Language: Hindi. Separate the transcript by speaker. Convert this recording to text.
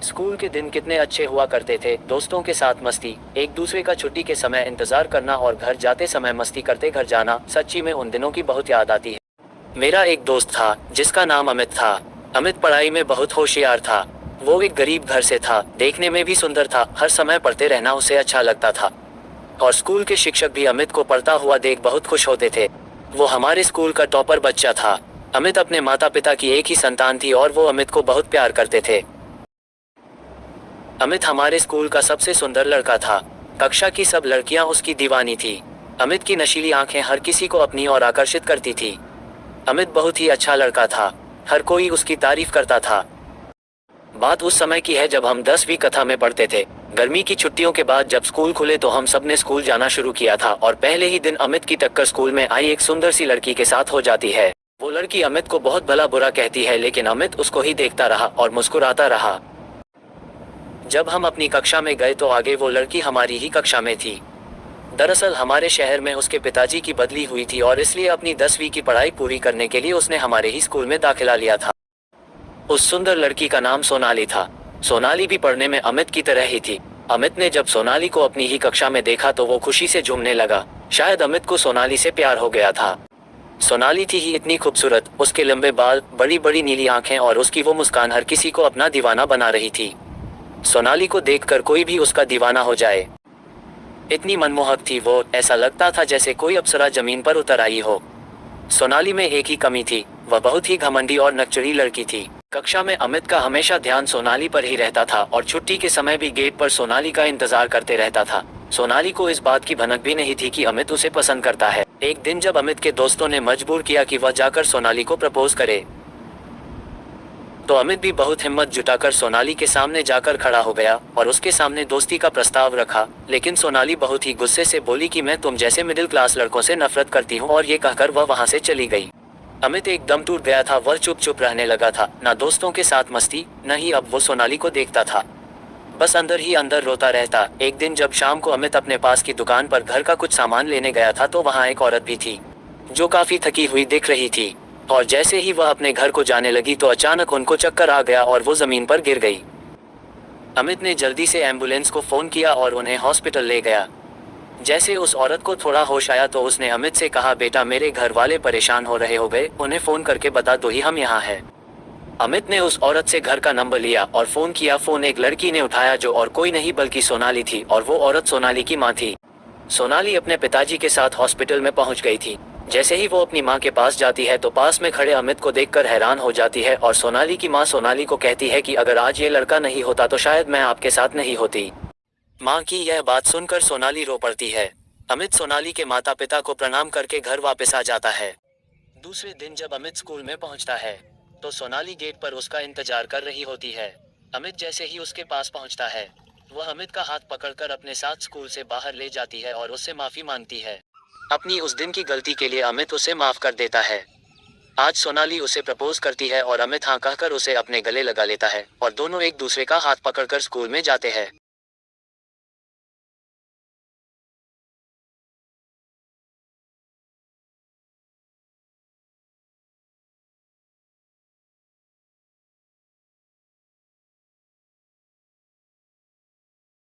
Speaker 1: स्कूल के दिन कितने अच्छे हुआ करते थे। दोस्तों के साथ मस्ती, एक दूसरे का छुट्टी के समय इंतजार करना और घर जाते समय मस्ती करते घर जाना, सच्ची में उन दिनों की बहुत याद आती है। मेरा एक दोस्त था जिसका नाम अमित था। अमित पढ़ाई में बहुत होशियार था। वो एक गरीब घर से था, देखने में भी सुंदर था। हर समय पढ़ते रहना उसे अच्छा लगता था और स्कूल के शिक्षक भी अमित को पढ़ता हुआ देख बहुत खुश होते थे। वो हमारे स्कूल का टॉपर बच्चा था। अमित अपने माता पिता की एक ही संतान थी और वो अमित को बहुत प्यार करते थे। अमित हमारे स्कूल का सबसे सुंदर लड़का था। कक्षा की सब लड़कियां उसकी दीवानी थी। अमित की नशीली आंखें हर किसी को अपनी ओर आकर्षित करती थी। अमित बहुत ही अच्छा लड़का था। हर कोई उसकी तारीफ करता था। बात उस समय की है जब हम 10वीं कक्षा में पढ़ते थे। गर्मी की छुट्टियों के बाद जब स्कूल खुले तो हम सब ने स्कूल जाना शुरू किया था और पहले ही दिन अमित की टक्कर स्कूल में आई एक सुंदर सी लड़की के साथ हो जाती है। वो लड़की अमित को बहुत भला बुरा कहती है, लेकिन अमित उसको ही देखता रहा और मुस्कुराता रहा। जब हम अपनी कक्षा में गए तो आगे वो लड़की हमारी ही कक्षा में थी। दरअसल हमारे शहर में उसके पिताजी की बदली हुई थी और इसलिए अपनी 10वीं की पढ़ाई पूरी करने के लिए उसने हमारे ही स्कूल में दाखिला लिया था। उस सुंदर लड़की का नाम सोनाली था। सोनाली भी पढ़ने में अमित की तरह ही थी। अमित ने जब सोनाली को अपनी ही कक्षा में देखा तो वो खुशी से झूमने लगा। शायद अमित को सोनाली से प्यार हो गया था। सोनाली थी ही इतनी खूबसूरत, उसके लंबे बाल, बड़ी बड़ी नीली आंखें और उसकी वो मुस्कान हर किसी को अपना दीवाना बना रही थी। सोनाली को देखकर कोई भी उसका दीवाना हो जाए। इतनी मनमोहक थी वो, ऐसा लगता था जैसे कोई अप्सरा जमीन पर उतर आई हो। सोनाली में एक ही कमी थी, वह बहुत ही घमंडी और नकचड़ी लड़की थी। कक्षा में अमित का हमेशा ध्यान सोनाली पर ही रहता था और छुट्टी के समय भी गेट पर सोनाली का इंतजार करते रहता था। सोनाली को इस बात की भनक भी नहीं थी कि अमित उसे पसंद करता है। एक दिन जब अमित के दोस्तों ने मजबूर किया कि वह जाकर सोनाली को प्रपोज करे तो अमित भी बहुत हिम्मत जुटाकर सोनाली के सामने जाकर खड़ा हो गया और उसके सामने दोस्ती का प्रस्ताव रखा। लेकिन सोनाली बहुत ही गुस्से से बोली कि मैं तुम जैसे मिडिल क्लास लड़कों से नफरत करती हूँ, और ये कहकर वह वहां से चली गई। अमित एकदम टूट गया था। वह चुप चुप रहने लगा था, ना दोस्तों के साथ मस्ती, न ही अब वो सोनाली को देखता था। बस अंदर ही अंदर रोता रहता। एक दिन जब शाम को अमित अपने पास की दुकान पर घर का कुछ सामान लेने गया था तो वहाँ एक औरत भी थी जो काफी थकी हुई दिख रही थी। और जैसे ही वह अपने घर को जाने लगी तो अचानक उनको चक्कर आ गया और वो जमीन पर गिर गई। अमित ने जल्दी से एम्बुलेंस को फोन किया और उन्हें हॉस्पिटल ले गया। जैसे उस औरत को थोड़ा होश आया तो उसने अमित से कहा, बेटा मेरे घर वाले परेशान हो रहे हो गए, उन्हें फोन करके बता दो ही हम यहाँ हैं। अमित ने उस औरत से घर का नंबर लिया और फोन किया। फोन एक लड़की ने उठाया जो और कोई नहीं बल्कि सोनाली थी, और वो औरत सोनाली की माँ थी। सोनाली अपने पिताजी के साथ हॉस्पिटल में पहुंच गई थी। जैसे ही वो अपनी माँ के पास जाती है तो पास में खड़े अमित को देखकर हैरान हो जाती है और सोनाली की माँ सोनाली को कहती है कि अगर आज ये लड़का नहीं होता तो शायद मैं आपके साथ नहीं होती। माँ की यह बात सुनकर सोनाली रो पड़ती है। अमित सोनाली के माता पिता को प्रणाम करके घर वापस आ जाता है। दूसरे दिन जब अमित स्कूल में पहुंचता है तो सोनाली गेट पर उसका इंतजार कर रही होती है। अमित जैसे ही उसके पास पहुंचता है वह अमित का हाथ पकड़कर अपने साथ स्कूल से बाहर ले जाती है और उससे माफी मांगती है। अपनी उस दिन की गलती के लिए अमित उसे माफ कर देता है। आज सोनाली उसे प्रपोज करती है और अमित हाँ कहकर उसे अपने गले लगा लेता है और दोनों एक दूसरे का हाथ पकड़कर स्कूल में जाते हैं।